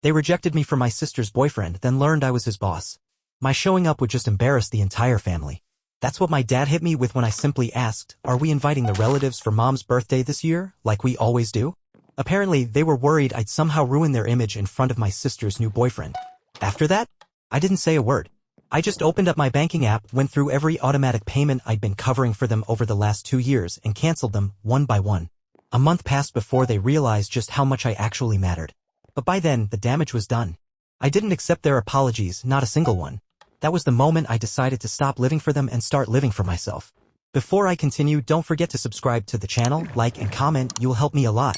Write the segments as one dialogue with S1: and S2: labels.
S1: They rejected me for my sister's boyfriend, then learned I was his boss. My showing up would just embarrass the entire family. That's what my dad hit me with when I simply asked, "Are we inviting the relatives for Mom's birthday this year, like we always do?" Apparently, they were worried I'd somehow ruin their image in front of my sister's new boyfriend. After that, I didn't say a word. I just opened up my banking app, went through every automatic payment I'd been covering for them over the last 2 years and canceled them, one by one. A month passed before they realized just how much I actually mattered. But by then, the damage was done. I didn't accept their apologies, not a single one. That was the moment I decided to stop living for them and start living for myself. Before I continue, don't forget to subscribe to the channel, like and comment, you'll help me a lot.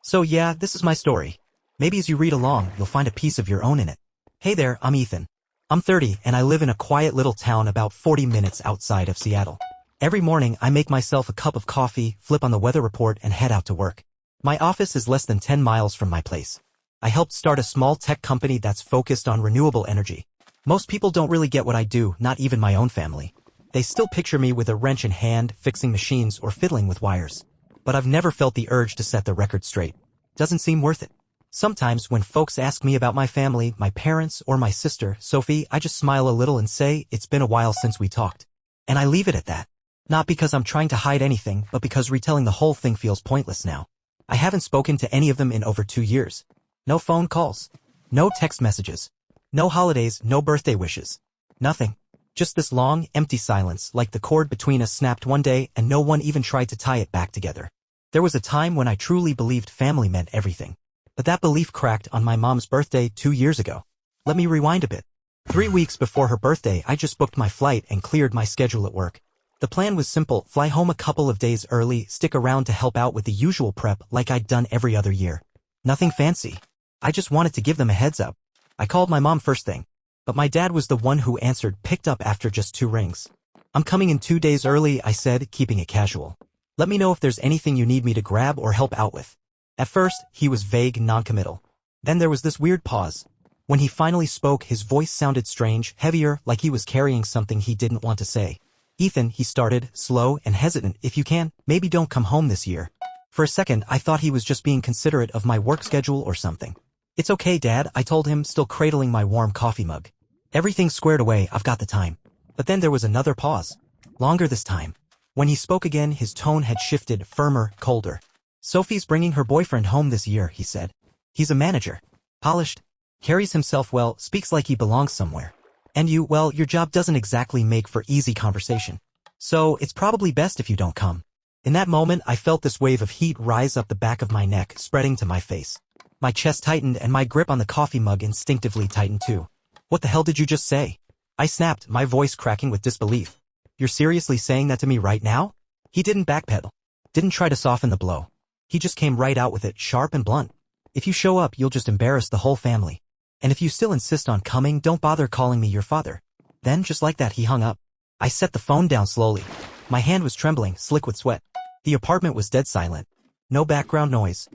S1: So yeah, this is my story. Maybe as you read along, you'll find a piece of your own in it. Hey there, I'm Ethan. I'm 30 and I live in a quiet little town about 40 minutes outside of Seattle. Every morning I make myself a cup of coffee, flip on the weather report and head out to work. My office is less than 10 miles from my place. I helped start a small tech company that's focused on renewable energy. Most people don't really get what I do, not even my own family. They still picture me with a wrench in hand, fixing machines or fiddling with wires. But I've never felt the urge to set the record straight. Doesn't seem worth it. Sometimes when folks ask me about my family, my parents, or my sister, Sophie, I just smile a little and say, "It's been a while since we talked." And I leave it at that. Not because I'm trying to hide anything, but because retelling the whole thing feels pointless now. I haven't spoken to any of them in over 2 years. No phone calls. No text messages. No holidays, no birthday wishes. Nothing. Just this long, empty silence, like the cord between us snapped one day and no one even tried to tie it back together. There was a time when I truly believed family meant everything. But that belief cracked on my mom's birthday 2 years ago. Let me rewind a bit. 3 weeks before her birthday, I just booked my flight and cleared my schedule at work. The plan was simple: fly home a couple of days early, stick around to help out with the usual prep like I'd done every other year. Nothing fancy. I just wanted to give them a heads up. I called my mom first thing. But my dad was the one who answered, picked up after just 2 rings. "I'm coming in 2 days early," I said, keeping it casual. "Let me know if there's anything you need me to grab or help out with." At first, he was vague, non-committal. Then there was this weird pause. When he finally spoke, his voice sounded strange, heavier, like he was carrying something he didn't want to say. "Ethan," he started, slow and hesitant, "if you can, maybe don't come home this year." For a second, I thought he was just being considerate of my work schedule or something. "It's okay, Dad," I told him, still cradling my warm coffee mug. "Everything's squared away, I've got the time." But then there was another pause. Longer this time. When he spoke again, his tone had shifted, firmer, colder. "Sophie's bringing her boyfriend home this year," he said. "He's a manager. Polished. Carries himself well, speaks like he belongs somewhere. And you, well, your job doesn't exactly make for easy conversation. So, it's probably best if you don't come." In that moment, I felt this wave of heat rise up the back of my neck, spreading to my face. My chest tightened and my grip on the coffee mug instinctively tightened too. "What the hell did you just say?" I snapped, my voice cracking with disbelief. "You're seriously saying that to me right now?" He didn't backpedal. Didn't try to soften the blow. He just came right out with it, sharp and blunt. "If you show up, you'll just embarrass the whole family. And if you still insist on coming, don't bother calling me your father." Then, just like that, he hung up. I set the phone down slowly. My hand was trembling, slick with sweat. The apartment was dead silent. No background noise.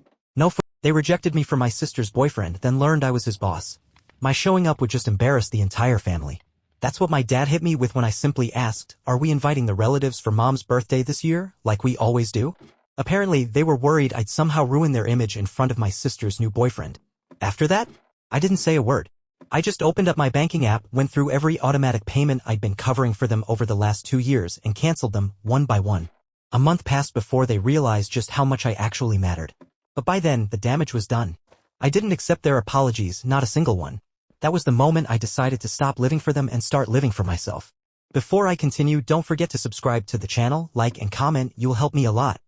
S1: They rejected me for my sister's boyfriend, then learned I was his boss. My showing up would just embarrass the entire family. That's what my dad hit me with when I simply asked, "Are we inviting the relatives for Mom's birthday this year, like we always do?" Apparently, they were worried I'd somehow ruin their image in front of my sister's new boyfriend. After that, I didn't say a word. I just opened up my banking app, went through every automatic payment I'd been covering for them over the last 2 years and canceled them, one by one. A month passed before they realized just how much I actually mattered. But by then, the damage was done. I didn't accept their apologies, not a single one. That was the moment I decided to stop living for them and start living for myself. Before I continue, don't forget to subscribe to the channel, like and comment, you'll help me a lot.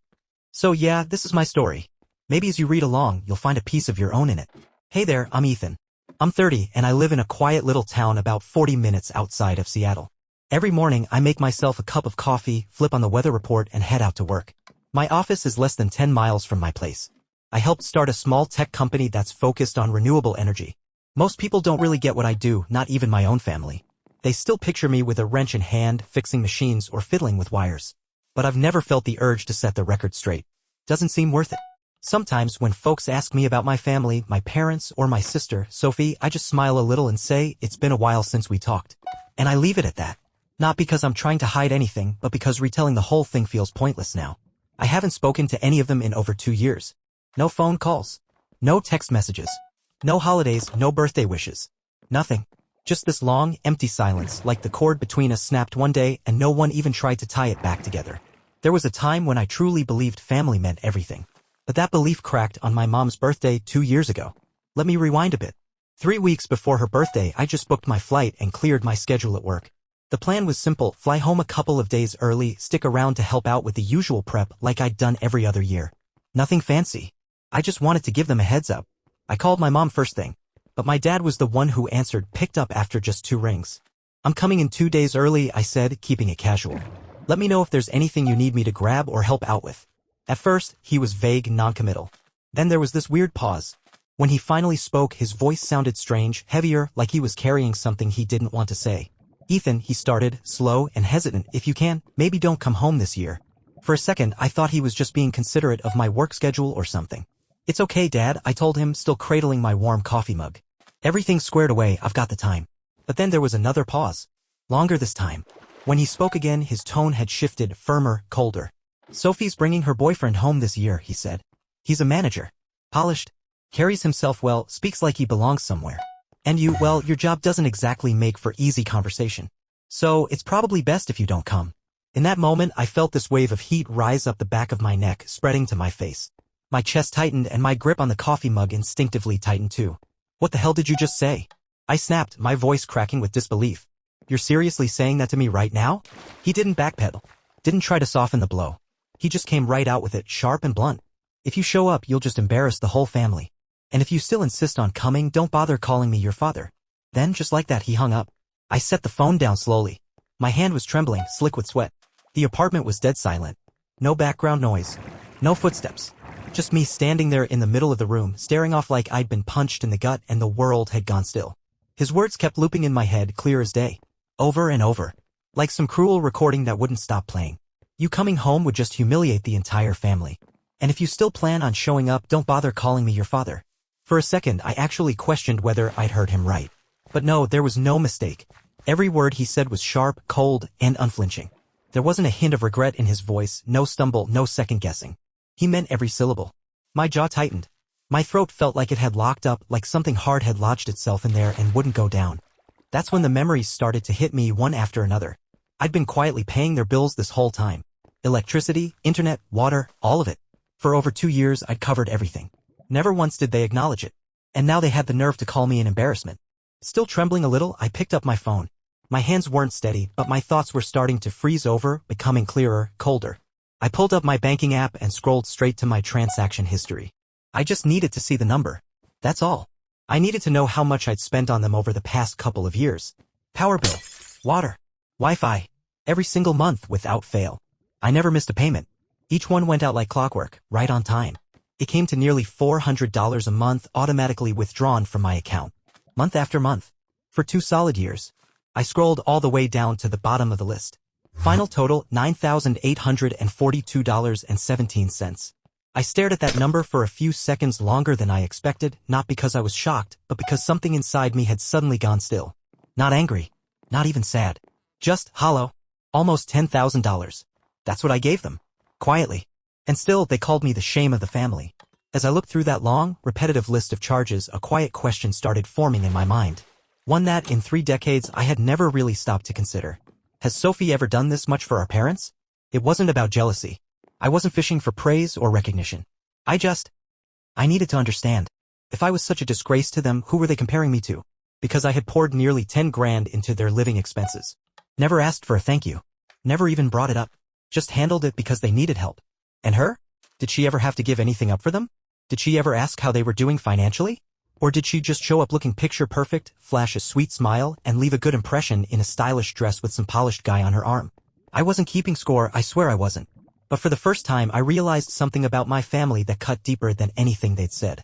S1: So yeah, this is my story. Maybe as you read along, you'll find a piece of your own in it. Hey there, I'm Ethan. I'm 30 and I live in a quiet little town about 40 minutes outside of Seattle. Every morning I make myself a cup of coffee, flip on the weather report and head out to work. My office is less than 10 miles from my place. I helped start a small tech company that's focused on renewable energy. Most people don't really get what I do, not even my own family. They still picture me with a wrench in hand, fixing machines or fiddling with wires. But I've never felt the urge to set the record straight. Doesn't seem worth it. Sometimes when folks ask me about my family, my parents, or my sister, Sophie, I just smile a little and say, "It's been a while since we talked." And I leave it at that. Not because I'm trying to hide anything, but because retelling the whole thing feels pointless now. I haven't spoken to any of them in over 2 years. No phone calls. No text messages. No holidays, no birthday wishes. Nothing. Just this long, empty silence, like the cord between us snapped one day and no one even tried to tie it back together. There was a time when I truly believed family meant everything. But that belief cracked on my mom's birthday 2 years ago. Let me rewind a bit. 3 weeks before her birthday, I just booked my flight and cleared my schedule at work. The plan was simple: fly home a couple of days early, stick around to help out with the usual prep like I'd done every other year. Nothing fancy. I just wanted to give them a heads up. I called my mom first thing, but my dad was the one who answered, picked up after just 2 rings. "I'm coming in 2 days early," I said, keeping it casual. "Let me know if there's anything you need me to grab or help out with." At first, he was vague, non-committal. Then there was this weird pause. When he finally spoke, his voice sounded strange, heavier, like he was carrying something he didn't want to say. "Ethan," he started, slow and hesitant, "if you can, maybe don't come home this year." For a second, I thought he was just being considerate of my work schedule or something. "It's okay, Dad," I told him, still cradling my warm coffee mug. "Everything's squared away, I've got the time." But then there was another pause. Longer this time. When he spoke again, his tone had shifted, firmer, colder. "Sophie's bringing her boyfriend home this year," he said. "He's a manager. Polished. Carries himself well, speaks like he belongs somewhere. And you, well, your job doesn't exactly make for easy conversation. So it's probably best if you don't come." In that moment, I felt this wave of heat rise up the back of my neck, spreading to my face. My chest tightened and my grip on the coffee mug instinctively tightened too. "What the hell did you just say?" I snapped, my voice cracking with disbelief. "You're seriously saying that to me right now?" He didn't backpedal. Didn't try to soften the blow. He just came right out with it, sharp and blunt. "If you show up, you'll just embarrass the whole family. And if you still insist on coming, don't bother calling me your father." Then, just like that, he hung up. I set the phone down slowly. My hand was trembling, slick with sweat. The apartment was dead silent. No background noise. No footsteps. Just me standing there in the middle of the room, staring off like I'd been punched in the gut and the world had gone still. His words kept looping in my head, clear as day. Over and over. Like some cruel recording that wouldn't stop playing. "You coming home would just humiliate the entire family. And if you still plan on showing up, don't bother calling me your father." For a second, I actually questioned whether I'd heard him right. But no, there was no mistake. Every word he said was sharp, cold, and unflinching. There wasn't a hint of regret in his voice, no stumble, no second guessing. He meant every syllable. My jaw tightened. My throat felt like it had locked up, like something hard had lodged itself in there and wouldn't go down. That's when the memories started to hit me one after another. I'd been quietly paying their bills this whole time. Electricity, internet, water, all of it. For over 2 years, I'd covered everything. Never once did they acknowledge it. And now they had the nerve to call me an embarrassment. Still trembling a little, I picked up my phone. My hands weren't steady, but my thoughts were starting to freeze over, becoming clearer, colder. I pulled up my banking app and scrolled straight to my transaction history. I just needed to see the number. That's all. I needed to know how much I'd spent on them over the past couple of years. Power bill, water, Wi-Fi, every single month without fail. I never missed a payment. Each one went out like clockwork, right on time. It came to nearly $400 a month automatically withdrawn from my account, month after month, for 2 solid years. I scrolled all the way down to the bottom of the list. Final total, $9,842.17. I stared at that number for a few seconds longer than I expected, not because I was shocked, but because something inside me had suddenly gone still. Not angry, not even sad. Just hollow. Almost $10,000. That's what I gave them. Quietly. And still, they called me the shame of the family. As I looked through that long, repetitive list of charges, a quiet question started forming in my mind. One that, in 3 decades, I had never really stopped to consider. Has Sophie ever done this much for our parents? It wasn't about jealousy. I wasn't fishing for praise or recognition. I needed to understand. If I was such a disgrace to them, who were they comparing me to? Because I had poured nearly 10 grand into their living expenses. Never asked for a thank you. Never even brought it up. Just handled it because they needed help. And her? Did she ever have to give anything up for them? Did she ever ask how they were doing financially? Or did she just show up looking picture perfect, flash a sweet smile, and leave a good impression in a stylish dress with some polished guy on her arm? I wasn't keeping score, I swear I wasn't. But for the first time, I realized something about my family that cut deeper than anything they'd said.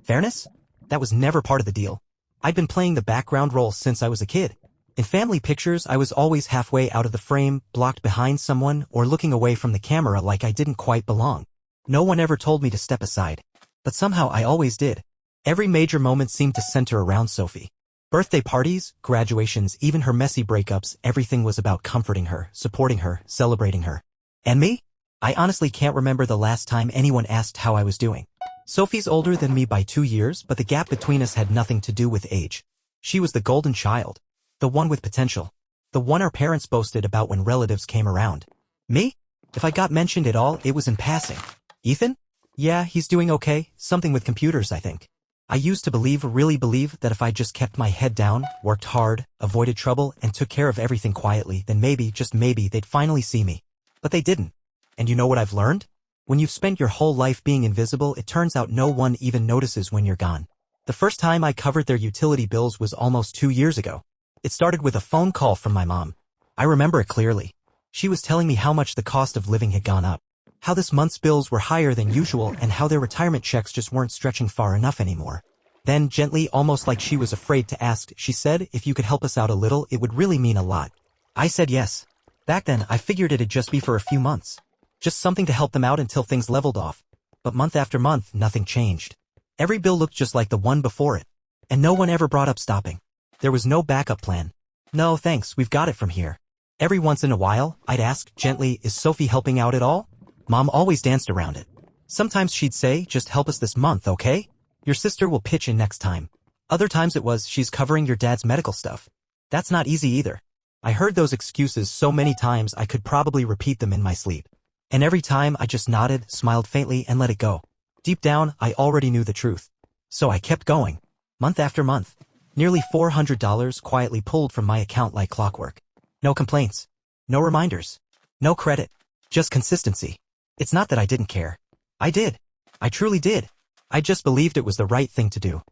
S1: Fairness? That was never part of the deal. I'd been playing the background role since I was a kid. In family pictures, I was always halfway out of the frame, blocked behind someone, or looking away from the camera like I didn't quite belong. No one ever told me to step aside. But somehow I always did. Every major moment seemed to center around Sophie. Birthday parties, graduations, even her messy breakups, everything was about comforting her, supporting her, celebrating her. And me? I honestly can't remember the last time anyone asked how I was doing. Sophie's older than me by 2 years, but the gap between us had nothing to do with age. She was the golden child. The one with potential. The one our parents boasted about when relatives came around. Me? If I got mentioned at all, it was in passing. Ethan? Yeah, he's doing okay, something with computers, I think. I used to really believe that if I just kept my head down, worked hard, avoided trouble, and took care of everything quietly, then maybe, just maybe, they'd finally see me. But they didn't. And you know what I've learned? When you've spent your whole life being invisible, it turns out no one even notices when you're gone. The first time I covered their utility bills was almost 2 years ago. It started with a phone call from my mom. I remember it clearly. She was telling me how much the cost of living had gone up, how this month's bills were higher than usual, and how their retirement checks just weren't stretching far enough anymore. Then, gently, almost like she was afraid to ask, she said, if you could help us out a little, it would really mean a lot. I said yes. Back then, I figured it'd just be for a few months. Just something to help them out until things leveled off. But month after month, nothing changed. Every bill looked just like the one before it. And no one ever brought up stopping. There was no backup plan. No thanks, we've got it from here. Every once in a while, I'd ask, gently, is Sophie helping out at all? Mom always danced around it. Sometimes she'd say, just help us this month, okay? Your sister will pitch in next time. Other times it was, she's covering your dad's medical stuff. That's not easy either. I heard those excuses so many times I could probably repeat them in my sleep. And every time I just nodded, smiled faintly, and let it go. Deep down, I already knew the truth. So I kept going. Month after month. Nearly $400 quietly pulled from my account like clockwork. No complaints. No reminders. No credit. Just consistency. It's not that I didn't care. I did. I truly did. I just believed it was the right thing to do.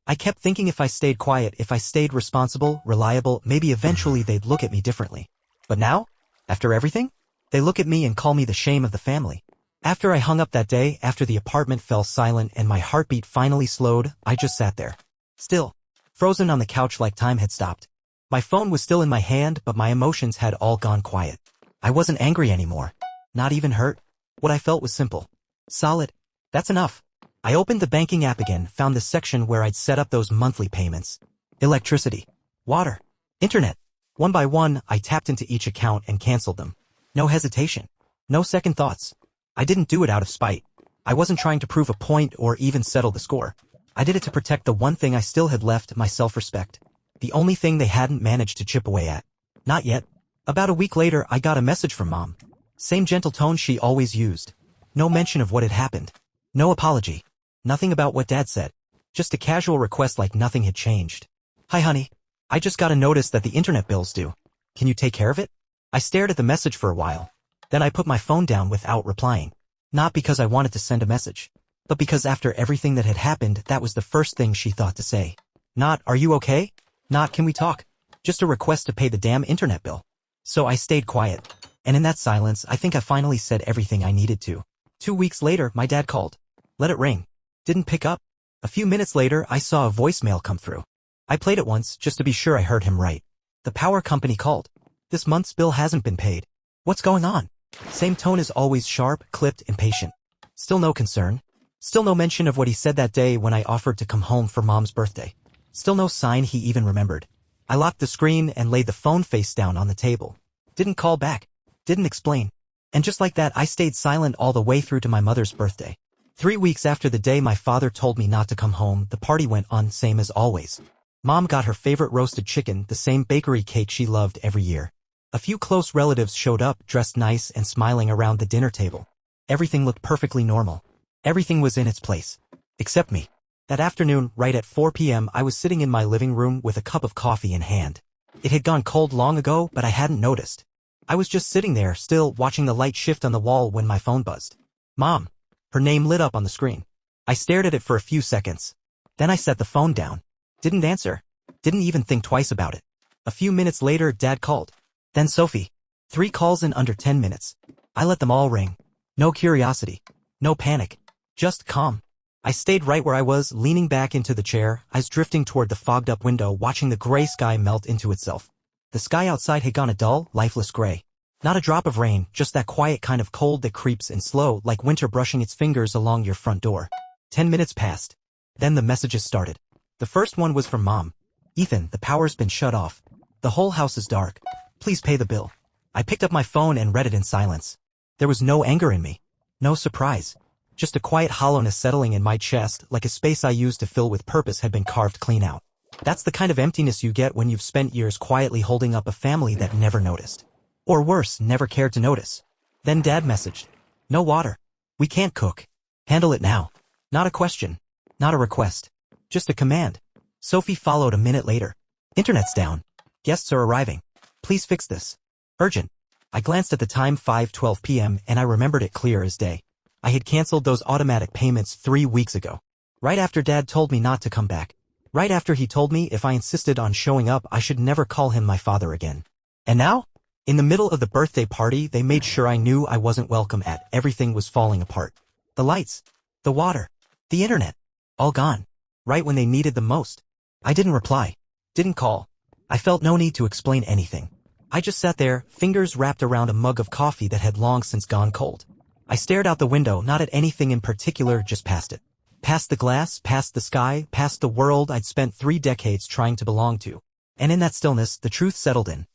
S1: I kept thinking if I stayed quiet, if I stayed responsible, reliable, maybe eventually they'd look at me differently. But now, after everything, they look at me and call me the shame of the family. After I hung up that day, after the apartment fell silent and my heartbeat finally slowed, I just sat there. Still, frozen on the couch like time had stopped. My phone was still in my hand, but my emotions had all gone quiet. I wasn't angry anymore. Not even hurt. What I felt was simple. Solid. That's enough. I opened the banking app again, found the section where I'd set up those monthly payments. Electricity. Water. Internet. One by one, I tapped into each account and canceled them. No hesitation. No second thoughts. I didn't do it out of spite. I wasn't trying to prove a point or even settle the score. I did it to protect the one thing I still had left, my self-respect. The only thing they hadn't managed to chip away at. Not yet. About a week later, I got a message from Mom. Same gentle tone she always used. No mention of what had happened. No apology. Nothing about what Dad said. Just a casual request like nothing had changed. Hi honey. I just got a notice that the internet bill's due. Can you take care of it? I stared at the message for a while. Then I put my phone down without replying. Not because I wanted to send a message, but because after everything that had happened, that was the first thing she thought to say. Not, are you okay? Not, can we talk? Just a request to pay the damn internet bill. So I stayed quiet. And in that silence, I think I finally said everything I needed to. 2 weeks later, my dad called. Let it ring. Didn't pick up. A few minutes later, I saw a voicemail come through. I played it once, just to be sure I heard him right. The power company called. This month's bill hasn't been paid. What's going on? Same tone as always, sharp, clipped, impatient. Still no concern. Still no mention of what he said that day when I offered to come home for Mom's birthday. Still no sign he even remembered. I locked the screen and laid the phone face down on the table. Didn't call back. Didn't explain. And just like that, I stayed silent all the way through to my mother's birthday. 3 weeks after the day my father told me not to come home, the party went on same as always. Mom got her favorite roasted chicken, the same bakery cake she loved every year. A few close relatives showed up, dressed nice and smiling around the dinner table. Everything looked perfectly normal. Everything was in its place. Except me. That afternoon, right at 4 p.m., I was sitting in my living room with a cup of coffee in hand. It had gone cold long ago, but I hadn't noticed. I was just sitting there, still watching the light shift on the wall when my phone buzzed. Mom. Her name lit up on the screen. I stared at it for a few seconds. Then I set the phone down. Didn't answer. Didn't even think twice about it. A few minutes later, Dad called. Then Sophie. 3 calls in under 10 minutes. I let them all ring. No curiosity. No panic. Just calm. I stayed right where I was, leaning back into the chair, eyes drifting toward the fogged-up window, watching the gray sky melt into itself. The sky outside had gone a dull, lifeless gray. Not a drop of rain, just that quiet kind of cold that creeps in slow, like winter brushing its fingers along your front door. 10 minutes passed. Then the messages started. The first one was from Mom. Ethan, the power's been shut off. The whole house is dark. Please pay the bill. I picked up my phone and read it in silence. There was no anger in me. No surprise. Just a quiet hollowness settling in my chest, like a space I used to fill with purpose had been carved clean out. That's the kind of emptiness you get when you've spent years quietly holding up a family that never noticed. Or worse, never cared to notice. Then Dad messaged. No water. We can't cook. Handle it now. Not a question. Not a request. Just a command. Sophie followed a minute later. Internet's down. Guests are arriving. Please fix this. Urgent. I glanced at the time, 5:12 p.m., and I remembered it clear as day. I had canceled those automatic payments 3 weeks ago. Right after Dad told me not to come back. Right after he told me if I insisted on showing up I should never call him my father again. And now? In the middle of the birthday party, they made sure I knew I wasn't welcome at. Everything was falling apart. The lights. The water. The internet. All gone. Right when they needed them most. I didn't reply. Didn't call. I felt no need to explain anything. I just sat there, fingers wrapped around a mug of coffee that had long since gone cold. I stared out the window, not at anything in particular, just past it. Past the glass, past the sky, past the world I'd spent 3 decades trying to belong to. And in that stillness, the truth settled in.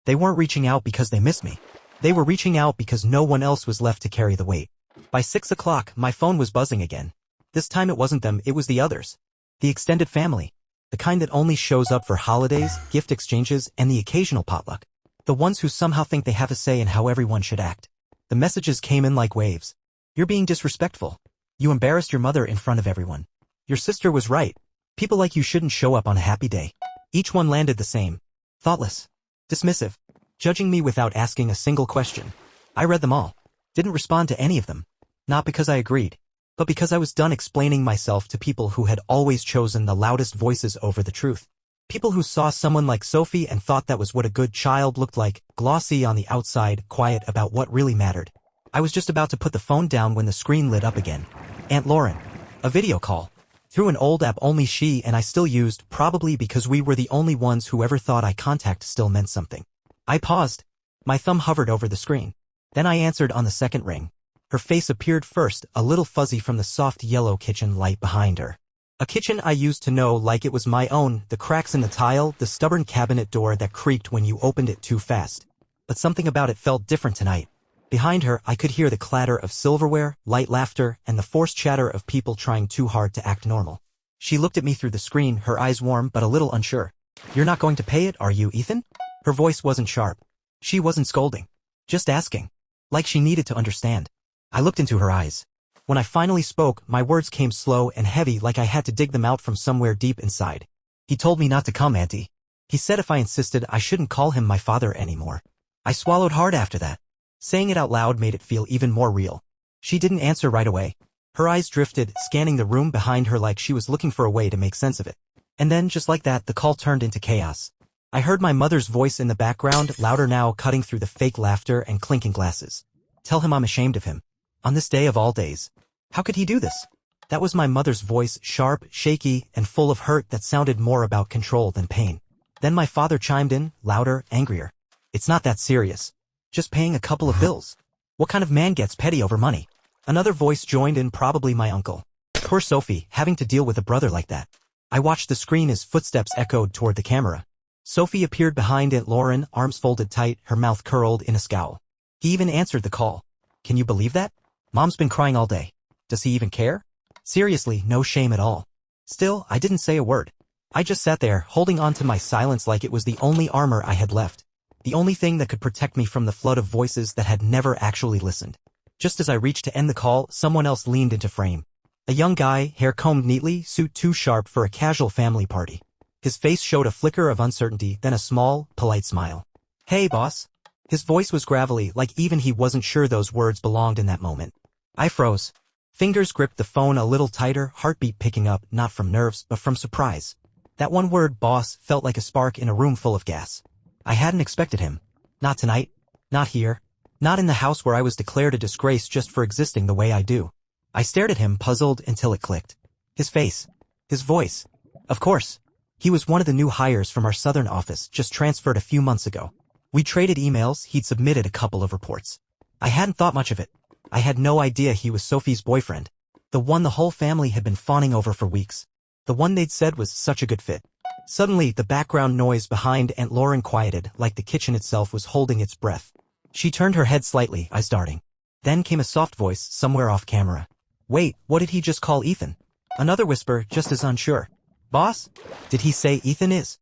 S1: They weren't reaching out because they missed me. They were reaching out because no one else was left to carry the weight. By 6 o'clock, my phone was buzzing again. This time it wasn't them, it was the others. The extended family. The kind that only shows up for holidays, gift exchanges, and the occasional potluck. The ones who somehow think they have a say in how everyone should act. The messages came in like waves. You're being disrespectful. You embarrassed your mother in front of everyone. Your sister was right. People like you shouldn't show up on a happy day. Each one landed the same. Thoughtless. Dismissive. Judging me without asking a single question. I read them all. Didn't respond to any of them. Not because I agreed, but because I was done explaining myself to people who had always chosen the loudest voices over the truth. People who saw someone like Sophie and thought that was what a good child looked like, glossy on the outside, quiet about what really mattered. I was just about to put the phone down when the screen lit up again. Aunt Lauren. A video call. Through an old app only she and I still used, probably because we were the only ones who ever thought eye contact still meant something. I paused. My thumb hovered over the screen. Then I answered on the second ring. Her face appeared first, a little fuzzy from the soft yellow kitchen light behind her. A kitchen I used to know like it was my own, the cracks in the tile, the stubborn cabinet door that creaked when you opened it too fast. But something about it felt different tonight. Behind her, I could hear the clatter of silverware, light laughter, and the forced chatter of people trying too hard to act normal. She looked at me through the screen, her eyes warm but a little unsure. You're not going to pay it, are you, Ethan? Her voice wasn't sharp. She wasn't scolding. Just asking. Like she needed to understand. I looked into her eyes. When I finally spoke, my words came slow and heavy like I had to dig them out from somewhere deep inside. He told me not to come, Auntie. He said if I insisted I shouldn't call him my father anymore. I swallowed hard after that. Saying it out loud made it feel even more real. She didn't answer right away. Her eyes drifted, scanning the room behind her like she was looking for a way to make sense of it. And then, just like that, the call turned into chaos. I heard my mother's voice in the background, louder now, cutting through the fake laughter and clinking glasses. Tell him I'm ashamed of him. On this day of all days. How could he do this? That was my mother's voice, sharp, shaky, and full of hurt that sounded more about control than pain. Then my father chimed in, louder, angrier. It's not that serious. Just paying a couple of bills. What kind of man gets petty over money? Another voice joined in, probably my uncle. Poor Sophie, having to deal with a brother like that. I watched the screen as footsteps echoed toward the camera. Sophie appeared behind Aunt Lauren, arms folded tight, her mouth curled in a scowl. He even answered the call. Can you believe that? Mom's been crying all day. Does he even care? Seriously, no shame at all. Still, I didn't say a word. I just sat there, holding on to my silence like it was the only armor I had left. The only thing that could protect me from the flood of voices that had never actually listened. Just as I reached to end the call, someone else leaned into frame. A young guy, hair combed neatly, suit too sharp for a casual family party. His face showed a flicker of uncertainty, then a small, polite smile. Hey, boss. His voice was gravelly, like even he wasn't sure those words belonged in that moment. I froze. Fingers gripped the phone a little tighter, heartbeat picking up, not from nerves, but from surprise. That one word, boss, felt like a spark in a room full of gas. I hadn't expected him. Not tonight. Not here. Not in the house where I was declared a disgrace just for existing the way I do. I stared at him, puzzled, until it clicked. His face. His voice. Of course. He was one of the new hires from our southern office, just transferred a few months ago. We traded emails, he'd submitted a couple of reports. I hadn't thought much of it. I had no idea he was Sophie's boyfriend. The one the whole family had been fawning over for weeks. The one they'd said was such a good fit. Suddenly, the background noise behind Aunt Lauren quieted, like the kitchen itself was holding its breath. She turned her head slightly, eyes darting. Then came a soft voice, somewhere off camera. Wait, what did he just call Ethan? Another whisper, just as unsure. Boss? Did he say Ethan is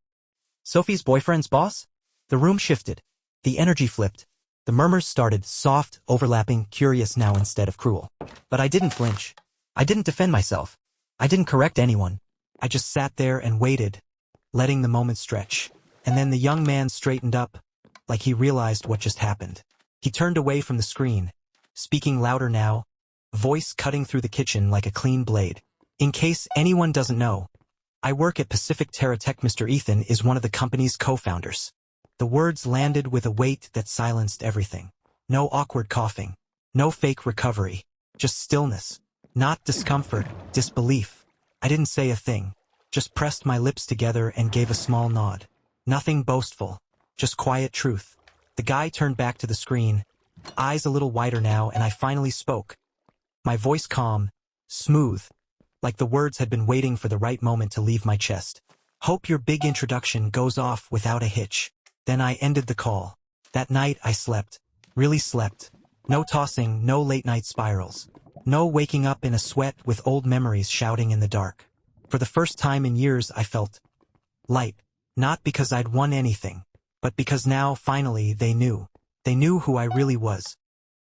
S1: Sophie's boyfriend's boss? The room shifted. The energy flipped. The murmurs started, soft, overlapping, curious now instead of cruel. But I didn't flinch. I didn't defend myself. I didn't correct anyone. I just sat there and waited, letting the moment stretch. And then the young man straightened up, like he realized what just happened. He turned away from the screen, speaking louder now, voice cutting through the kitchen like a clean blade. In case anyone doesn't know, I work at Pacific Terra Tech. Mr. Ethan is one of the company's co-founders. The words landed with a weight that silenced everything. No awkward coughing. No fake recovery. Just stillness. Not discomfort, disbelief. I didn't say a thing. Just pressed my lips together and gave a small nod. Nothing boastful. Just quiet truth. The guy turned back to the screen, eyes a little wider now, and I finally spoke. My voice calm, smooth, like the words had been waiting for the right moment to leave my chest. Hope your big introduction goes off without a hitch. Then I ended the call. That night I slept. Really slept. No tossing, no late-night spirals. No waking up in a sweat with old memories shouting in the dark. For the first time in years I felt light. Not because I'd won anything, but because now, finally, they knew. They knew who I really was.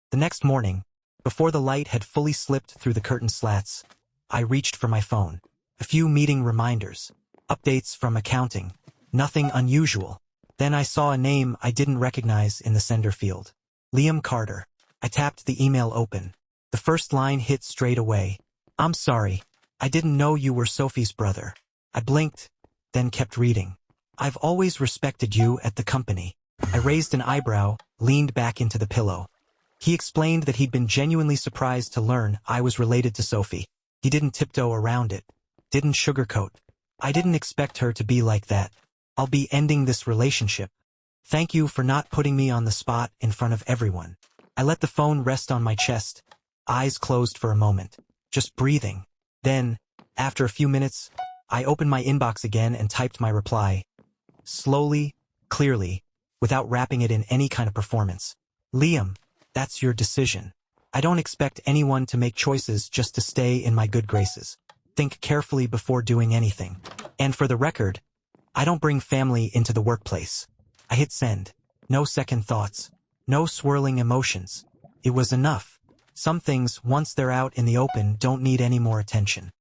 S1: The next morning, before the light had fully slipped through the curtain slats, I reached for my phone. A few meeting reminders. Updates from accounting. Nothing unusual. Then I saw a name I didn't recognize in the sender field. Liam Carter. I tapped the email open. The first line hit straight away. I'm sorry. I didn't know you were Sophie's brother. I blinked, then kept reading. I've always respected you at the company. I raised an eyebrow, leaned back into the pillow. He explained that he'd been genuinely surprised to learn I was related to Sophie. He didn't tiptoe around it. Didn't sugarcoat. I didn't expect her to be like that. I'll be ending this relationship. Thank you for not putting me on the spot in front of everyone. I let the phone rest on my chest, eyes closed for a moment, just breathing. Then, after a few minutes, I opened my inbox again and typed my reply. Slowly, clearly, without wrapping it in any kind of performance. Liam, that's your decision. I don't expect anyone to make choices just to stay in my good graces. Think carefully before doing anything. And for the record, I don't bring family into the workplace. I hit send. No second thoughts. No swirling emotions. It was enough. Some things, once they're out in the open, don't need any more attention.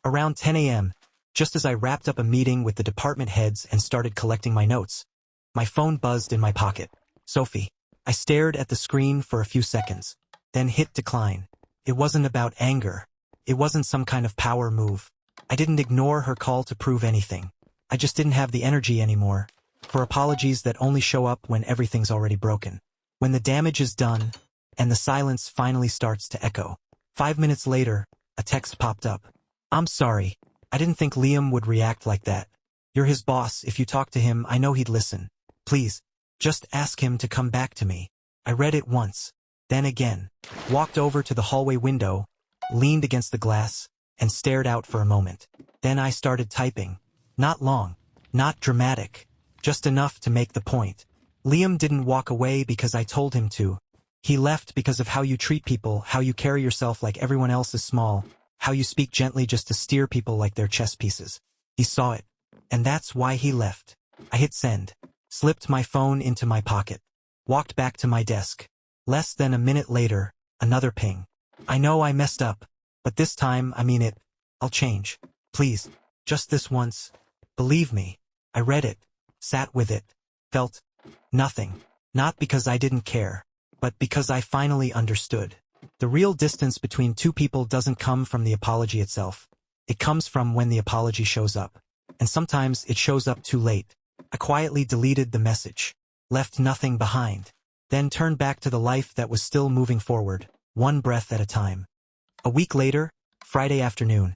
S1: Around 10 a.m., just as I wrapped up a meeting with the department heads and started collecting my notes, my phone buzzed in my pocket. Sophie. I stared at the screen for a few seconds, then hit decline. It wasn't about anger. It wasn't some kind of power move. I didn't ignore her call to prove anything. I just didn't have the energy anymore for apologies that only show up when everything's already broken. When the damage is done, and the silence finally starts to echo. 5 minutes later, a text popped up. I'm sorry. I didn't think Liam would react like that. You're his boss. If you talk to him, I know he'd listen. Please, just ask him to come back to me. I read it once, then again, walked over to the hallway window, leaned against the glass, and stared out for a moment. Then I started typing. Not long, not dramatic, just enough to make the point. Liam didn't walk away because I told him to. He left because of how you treat people, how you carry yourself like everyone else is small, how you speak gently just to steer people like they're chess pieces. He saw it, and that's why he left. I hit send, slipped my phone into my pocket, walked back to my desk. Less than a minute later, another ping. I know I messed up, but this time I mean it. I'll change. Please, just this once. Believe me. I read it, sat with it, felt nothing. Not because I didn't care, but because I finally understood. The real distance between two people doesn't come from the apology itself. It comes from when the apology shows up. And sometimes it shows up too late. I quietly deleted the message, left nothing behind, then turned back to the life that was still moving forward, one breath at a time. A week later, Friday afternoon,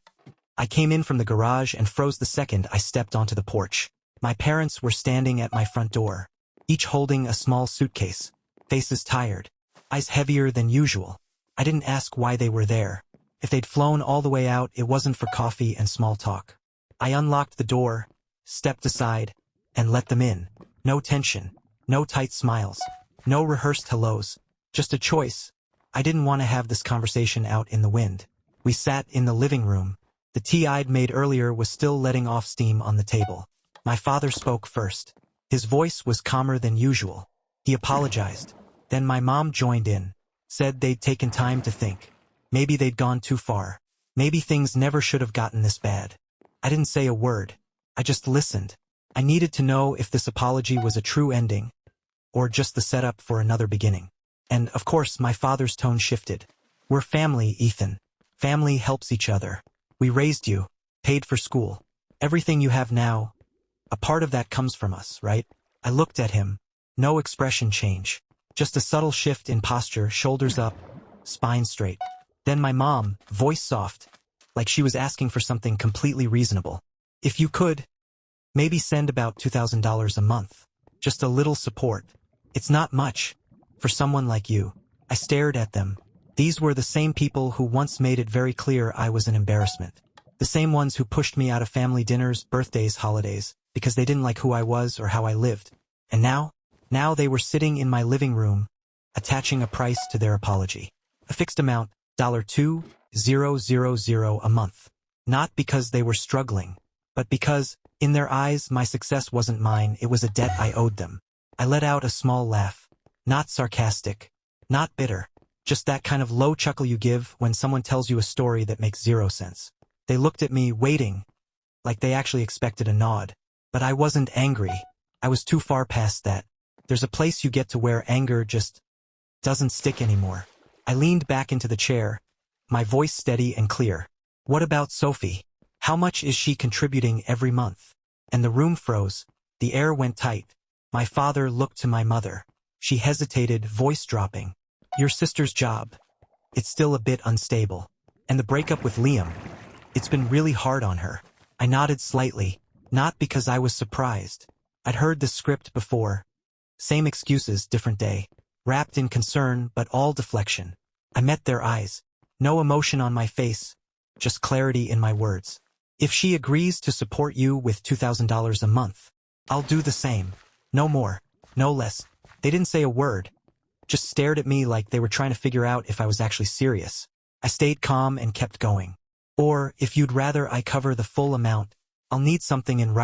S1: I came in from the garage and froze the second I stepped onto the porch. My parents were standing at my front door, each holding a small suitcase, faces tired, eyes heavier than usual. I didn't ask why they were there. If they'd flown all the way out, it wasn't for coffee and small talk. I unlocked the door, stepped aside, and let them in. No tension, no tight smiles, no rehearsed hellos, just a choice. I didn't want to have this conversation out in the wind. We sat in the living room. The tea I'd made earlier was still letting off steam on the table. My father spoke first. His voice was calmer than usual. He apologized. Then my mom joined in, said they'd taken time to think. Maybe they'd gone too far. Maybe things never should have gotten this bad. I didn't say a word. I just listened. I needed to know if this apology was a true ending, or just the setup for another beginning. And, of course, my father's tone shifted. We're family, Ethan. Family helps each other. We raised you, paid for school. Everything you have now, a part of that comes from us, right? I looked at him. No expression change. Just a subtle shift in posture, shoulders up, spine straight. Then my mom, voice soft, like she was asking for something completely reasonable. If you could, maybe send about $2,000 a month. Just a little support. It's not much. For someone like you. I stared at them. These were the same people who once made it very clear I was an embarrassment. The same ones who pushed me out of family dinners, birthdays, holidays, because they didn't like who I was or how I lived. And now they were sitting in my living room, attaching a price to their apology. A fixed amount, $2,000 a month. Not because they were struggling, but because, in their eyes, my success wasn't mine, it was a debt I owed them. I let out a small laugh. Not sarcastic. Not bitter. Just that kind of low chuckle you give when someone tells you a story that makes zero sense. They looked at me, waiting, like they actually expected a nod. But I wasn't angry. I was too far past that. There's a place you get to where anger just doesn't stick anymore. I leaned back into the chair, my voice steady and clear. What about Sophie? How much is she contributing every month? And the room froze. The air went tight. My father looked to my mother. She hesitated, voice dropping. Your sister's job. It's still a bit unstable. And the breakup with Liam. It's been really hard on her. I nodded slightly, not because I was surprised. I'd heard the script before. Same excuses, different day. Wrapped in concern, but all deflection. I met their eyes. No emotion on my face. Just clarity in my words. If she agrees to support you with $2,000 a month, I'll do the same. No more. No less. They didn't say a word. Just stared at me like they were trying to figure out if I was actually serious. I stayed calm and kept going. Or, if you'd rather I cover the full amount, I'll need something in writing.